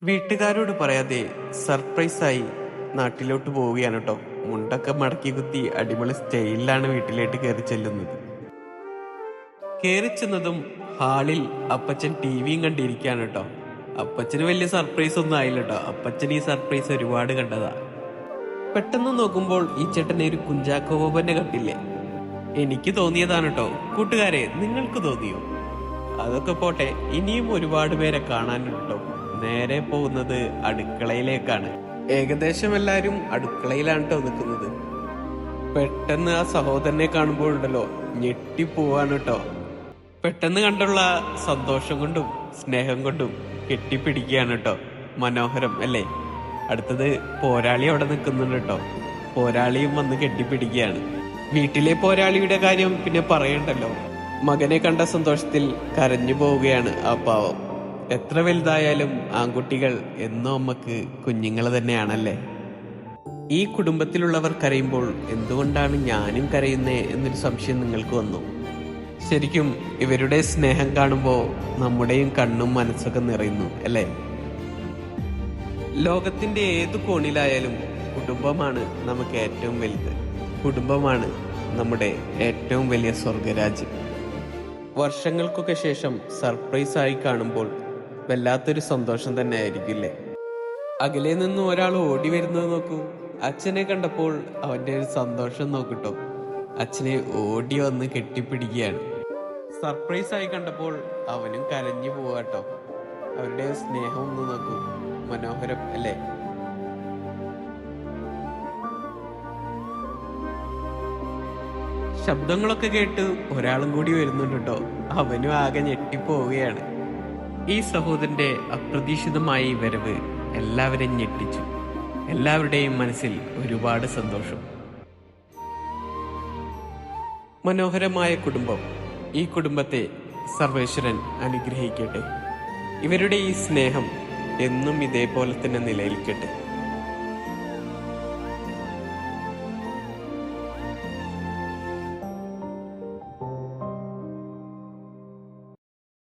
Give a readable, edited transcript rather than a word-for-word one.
വീട്ടുകാരോട് പറയാതെ സർപ്രൈസായി നാട്ടിലോട്ട് പോവുകയാണ് കേട്ടോ. മുണ്ടൊക്കെ മടക്കി കുത്തി അടിപൊളി സ്റ്റൈലിലാണ് വീട്ടിലേക്ക് കയറി ചെല്ലുന്നത്. കയറി ചെന്നതും ഹാളിൽ അപ്പച്ചൻ ടിവിയും കണ്ടിരിക്കുകയാണ് കേട്ടോ. അപ്പച്ചന് വലിയ സർപ്രൈസ് ഒന്നും ആയില്ല കേട്ടോ. അപ്പച്ചൻ ഈ സർപ്രൈസ് ഒരുപാട് കണ്ടതാ. പെട്ടെന്ന് നോക്കുമ്പോൾ ഈ ചേട്ടനെ ഒരു കുഞ്ചാക്കോബനെ കണ്ടില്ലേ? എനിക്ക് തോന്നിയതാണ് കേട്ടോ. കൂട്ടുകാരെ, നിങ്ങൾക്ക് തോന്നിയോ? അതൊക്കെ പോട്ടെ, ഇനിയും ഒരുപാട് പേരെ കാണാനുണ്ട് കേട്ടോ. നേരെ പോകുന്നത് അടുക്കളയിലേക്കാണ്. ഏകദേശം എല്ലാരും അടുക്കളയിലാണ് കേട്ടോ നിൽക്കുന്നത്. പെട്ടെന്ന് ആ സഹോദരനെ കാണുമ്പോഴുണ്ടല്ലോ ഞെട്ടിപ്പോവാണ് കേട്ടോ. പെട്ടെന്ന് കണ്ടുള്ള സന്തോഷം കൊണ്ടും സ്നേഹം കൊണ്ടും കെട്ടിപ്പിടിക്കുകയാണ് കേട്ടോ. മനോഹരം അല്ലേ? അടുത്തത് പോരാളി അവിടെ നിൽക്കുന്നുണ്ട് കേട്ടോ. പോരാളിയും വന്ന് കെട്ടിപ്പിടിക്കുകയാണ്. വീട്ടിലെ പോരാളിയുടെ കാര്യം പിന്നെ പറയണ്ടല്ലോ. മകനെ കണ്ട സന്തോഷത്തിൽ കരഞ്ഞു പോവുകയാണ് ആ പാവം. എത്ര വലുതായാലും ആൺകുട്ടികൾ എന്നും അമ്മക്ക് കുഞ്ഞുങ്ങൾ തന്നെയാണല്ലേ. ഈ കുടുംബത്തിലുള്ളവർ കരയുമ്പോൾ എന്തുകൊണ്ടാണ് ഞാനും കരയുന്നേ എന്നൊരു സംശയം നിങ്ങൾക്ക് വന്നു. ശരിക്കും ഇവരുടെ സ്നേഹം കാണുമ്പോൾ നമ്മുടെയും കണ്ണും മനസ്സൊക്കെ നിറയുന്നു അല്ലേ. ലോകത്തിന്റെ ഏതു കോണിലായാലും കുടുംബമാണ് നമുക്ക് ഏറ്റവും വലുത്. കുടുംബമാണ് നമ്മുടെ ഏറ്റവും വലിയ സ്വർഗരാജ്യം. വർഷങ്ങൾക്കൊക്കെ ശേഷം സർപ്രൈസ് ആയി കാണുമ്പോൾ വല്ലാത്തൊരു സന്തോഷം തന്നെ ആയിരിക്കില്ലേ. അകലെ നിന്ന് ഒരാൾ ഓടി വരുന്നത് നോക്കൂ. അച്ഛനെ കണ്ടപ്പോൾ അവന്റെ ഒരു സന്തോഷം നോക്കിട്ടോ. അച്ഛനെ ഓടി വന്ന് കെട്ടിപ്പിടിക്കുകയാണ്. സർപ്രൈസ് ആയി കണ്ടപ്പോൾ അവനും കരഞ്ഞു പോവാട്ടോ. അവരുടെ സ്നേഹം ഒന്ന് നോക്കൂ. മനോഹരം അല്ലേ? ശബ്ദങ്ങളൊക്കെ കേട്ട് ഒരാളും കൂടി വരുന്നുണ്ട് കേട്ടോ. അവനും ആകെ ഞെട്ടിപ്പോവുകയാണ്. ഈ സഹോദരന്റെ അപ്രതീക്ഷിതമായ ഈ വരവ് എല്ലാവരെയും ഞെട്ടിച്ചു. എല്ലാവരുടെയും മനസ്സിൽ ഒരുപാട് സന്തോഷം. മനോഹരമായ കുടുംബം. ഈ കുടുംബത്തെ സർവേശ്വരൻ അനുഗ്രഹിക്കട്ടെ. ഇവരുടെ ഈ സ്നേഹം എന്നും ഇതേപോലെ തന്നെ നിലനിൽക്കട്ടെ.